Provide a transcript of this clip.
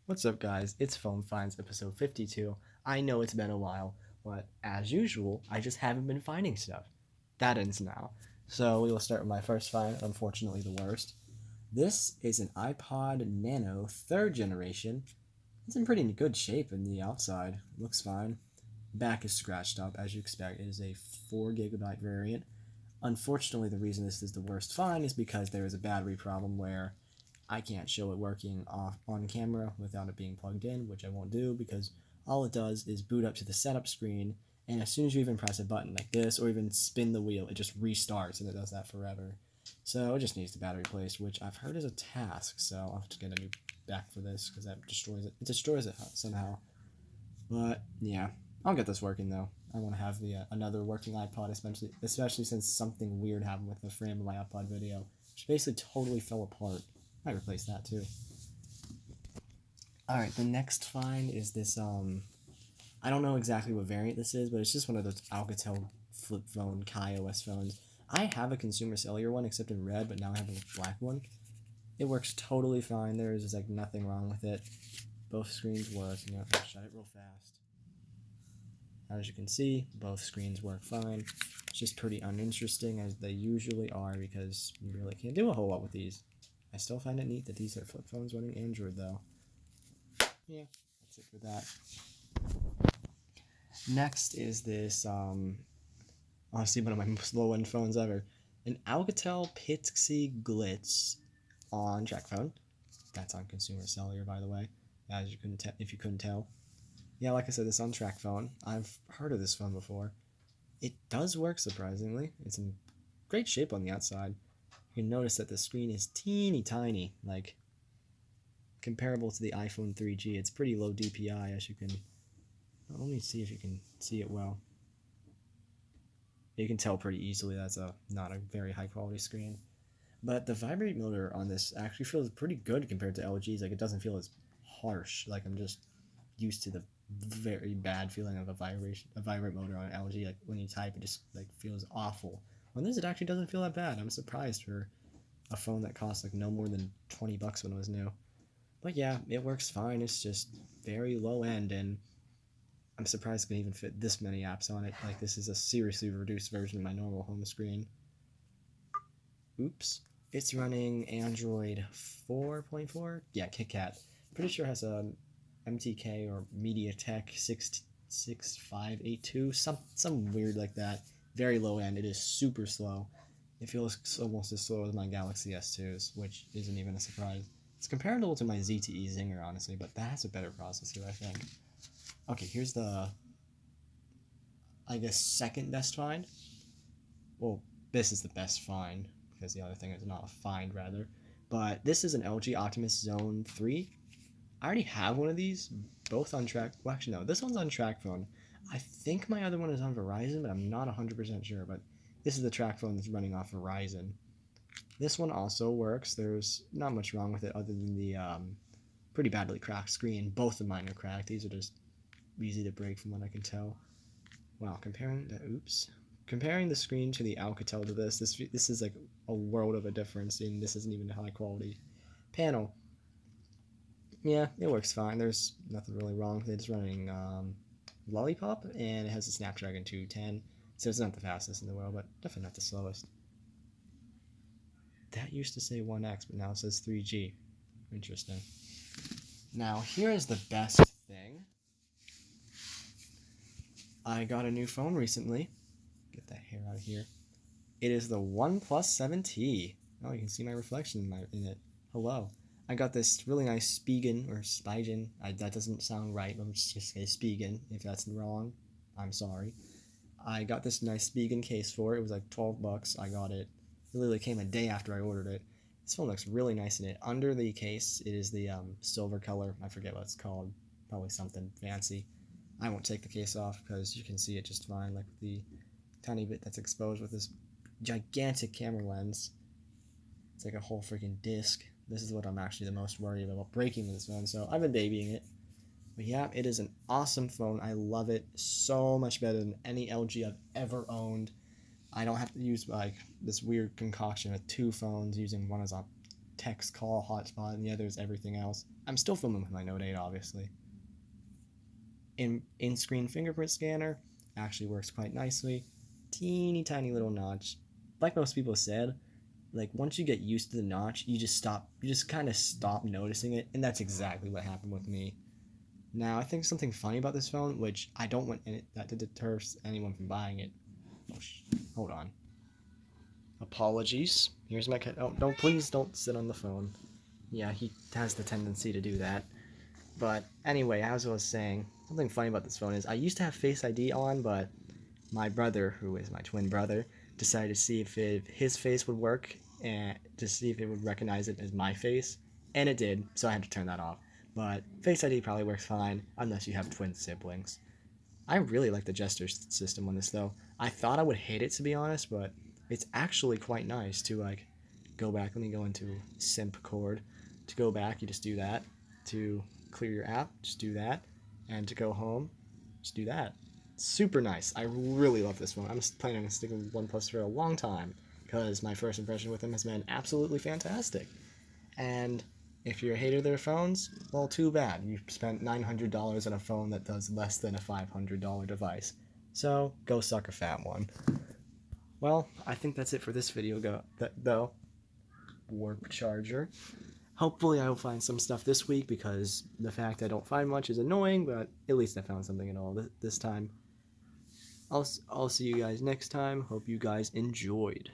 What's up, guys? It's Phone Finds episode 52. I know it's been a while, but as usual, I just haven't been finding stuff. That ends now. So we will start with my first find, unfortunately the worst. This is an iPod Nano 3rd generation. It's in pretty good shape in the outside. Looks fine. Back is scratched up, as you expect. It is a 4 GB variant. Unfortunately, the reason this is the worst find is because there is a battery problem where I can't show it working off on camera without it being plugged in, which I won't do because all it does is boot up to the setup screen, and as soon as you even press a button like this or even spin the wheel, it just restarts and it does that forever. So it just needs the battery replaced, which I've heard is a task, so I'll have to get a new back for this because that destroys it. It destroys it somehow. But yeah, I'll get this working though. I want to have the another working iPod, especially since something weird happened with the frame of my iPod video, which basically totally fell apart. I might replace that too. All right, the next find is this. I don't know exactly what variant this is, but it's just one of those Alcatel flip phone KaiOS phones. I have a consumer cellular one, except in red, but now I have a black one. It works totally fine. There is just like nothing wrong with it. Both screens work. You know, if I shut it real fast. As you can see, both screens work fine. It's just pretty uninteresting as they usually are because you really can't do a whole lot with these. I still find it neat that these are flip phones running Android though. Yeah, that's it for that. Next is this, honestly, one of my most low-end phones ever. An Alcatel Pixie Glitz on Tracfone. That's on consumer cellular, by the way, as you couldn't if you couldn't tell. Yeah, like I said, this on Tracfone. I've heard of this phone before. It does work surprisingly. It's in great shape on the outside. You can notice that the screen is teeny tiny, like comparable to the iPhone 3G. It's pretty low DPI, as you can. Let me see if you can see it well. You can tell pretty easily that's not a very high quality screen. But the vibrate motor on this actually feels pretty good compared to LG's. Like it doesn't feel as harsh. Like I'm just used to the very bad feeling of a vibrate motor on an LG. Like when you type, it just like feels awful. On this, it actually doesn't feel that bad. I'm surprised for a phone that cost like no more than $20 when it was new. But yeah, it works fine. It's just very low end, and I'm surprised it can even fit this many apps on it. Like this is a seriously reduced version of my normal home screen. Oops. It's running Android 4.4. Yeah, KitKat. Pretty sure it has a MTK or MediaTek 66582. Some weird like that. Very low end. It is super slow. It feels almost as slow as my Galaxy S2s, which isn't even a surprise. It's comparable to my ZTE Zinger, honestly, but that has a better processor, I think. Okay, here's the, I guess, second best find. Well, this is the best find, because the other thing is not a find, rather. But this is an LG Optimus Zone 3. I already have one of these, both on track. Well, actually, no, this one's on Tracfone. I think my other one is on Verizon, but I'm not 100% sure. But this is the Tracfone that's running off Verizon. This one also works. There's not much wrong with it other than the pretty badly cracked screen. Both of mine are cracked. These are just easy to break from what I can tell. Wow, comparing the screen to the Alcatel to this is like a world of a difference, and this isn't even a high quality panel. Yeah, it works fine. There's nothing really wrong with it. It's running Lollipop, and it has a Snapdragon 210, so it's not the fastest in the world, but definitely not the slowest. That used to say 1X, but now it says 3G. Interesting. Now, here is the best thing. I got a new phone recently. Get that hair out of here. It is the OnePlus 7T. Oh, you can see my reflection in it. Hello. I got this really nice Spigen, or Spigen. That doesn't sound right. Let's just say Spigen. If that's wrong, I'm sorry. I got this nice Spigen case for it. It was like $12. I got it. It literally came a day after I ordered it. This phone looks really nice in it. Under the case, it is the silver color. I forget what it's called. Probably something fancy. I won't take the case off because you can see it just fine, like the tiny bit that's exposed with this gigantic camera lens. It's like a whole freaking disc. This is what I'm actually the most worried about breaking with this phone, so I've been babying it. But yeah, it is an awesome phone. I love it so much better than any LG I've ever owned. I don't have to use like this weird concoction of two phones, using one as a text, call, hotspot, and the other is everything else. I'm still filming with my Note 8, obviously. In-screen fingerprint scanner actually works quite nicely. Teeny tiny little notch. Like most people said, like once you get used to the notch, you just kind of stop noticing it, and that's exactly what happened with me. Now, I think something funny about this phone, which I don't want that to deter anyone from buying it. Oh, hold on. Apologies. Here's my cat. Oh, no, please don't sit on the phone. Yeah, he has the tendency to do that. But anyway, as I was saying, something funny about this phone is I used to have Face ID on, but my brother, who is my twin brother, decided to see if his face would work and to see if it would recognize it as my face, and it did, so I had to turn that off. But Face ID probably works fine unless you have twin siblings. I really like the gesture system on this though. I thought I would hate it, to be honest, but it's actually quite nice to like go back. Let me go into simp chord. To go back, you just do that. To clear your app, just do that. And to go home, just do that. Super nice. I really love this one. I'm planning on sticking with OnePlus for a long time because my first impression with them has been absolutely fantastic. And if you're a hater of their phones, well, too bad. You spent $900 on a phone that does less than a $500 device. So, go suck a fat one. Well, I think that's it for this video, though. Warp charger. Hopefully I will find some stuff this week because the fact I don't find much is annoying, but at least I found something at all this time. I'll see you guys next time. Hope you guys enjoyed.